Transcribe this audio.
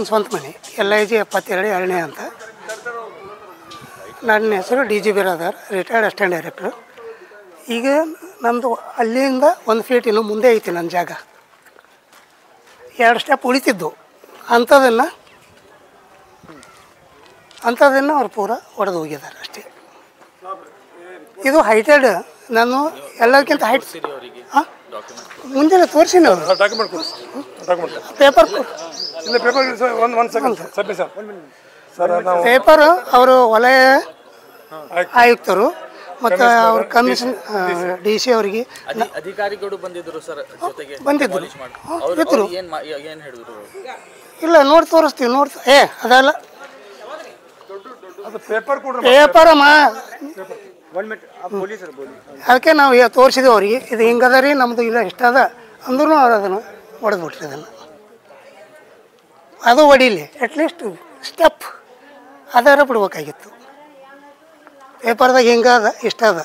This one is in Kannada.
ಸ್ವಂತ ಮನೆ LIG 72 ಎರಡನೇ ಅಂತ. ನನ್ನ ಹೆಸರು DG ಬಿರಾದಾರ್, ರಿಟೈರ್ಡ್ ಅಸಿಸ್ಟೆಂಟ್ ಡೈರೆಕ್ಟ್ರು. ಈಗ ನಮ್ಮದು ಅಲ್ಲಿಂದ 1 ಫೀಟ್ ಇನ್ನು ಮುಂದೆ ಐತಿ ನನ್ನ ಜಾಗ. 2 ಸ್ಟೆಪ್ ಉಳಿತಿದ್ದು ಅಂಥದನ್ನು ಅವ್ರು ಪೂರ ಹೊಡೆದು ಹೋಗಿದ್ದಾರೆ ಅಷ್ಟೇ. ಇದು ಹೈಟೆಡ್, ನಾನು ಎಲ್ಲಕ್ಕಿಂತ ಹೈಟ್ ಮುಂಜಾನೆ ತೋರಿಸಿನಿ. ಅವರು ಪೇಪರ್ ಅವರು ವಲಯ ಆಯುಕ್ತರು ಮತ್ತು ಅವ್ರ ಕಮಿಷನ್ DC ಅವರಿಗೆ ಅಧಿಕಾರಿಗಳು ಬಂದಿದ್ರು ಸರ್, ಜೊತೆಗೆ ಬಂದಿದ್ದರು. ಇದ್ರು ಇಲ್ಲ ನೋಡಿ ತೋರಿಸ್ತೀವಿ, ಅದಲ್ಲ ಪೇಪರಮ್ಮ. ಅದಕ್ಕೆ ನಾವು ತೋರಿಸಿದ್ವಿ ಅವ್ರಿಗೆ, ಇದು ಹಿಂಗದ ರೀ ನಮ್ಮದು ಇಲ್ಲ ಇಷ್ಟ ಅದ ಅಂದ್ರೂ ಅವ್ರು ಅದನ್ನು ಹೊಡೆದ್ಬಿಟ್ರಿ. ಅದನ್ನು ಅದು ಹೊಡೀಲಿ, ಅಟ್ಲೀಸ್ಟ್ ಸ್ಟೆಪ್ ಅದಾರ ಬಿಡ್ಬೇಕಾಗಿತ್ತು. ಪೇಪರ್ದಾಗ ಹಿಂಗದ ಇಷ್ಟ ಅದ.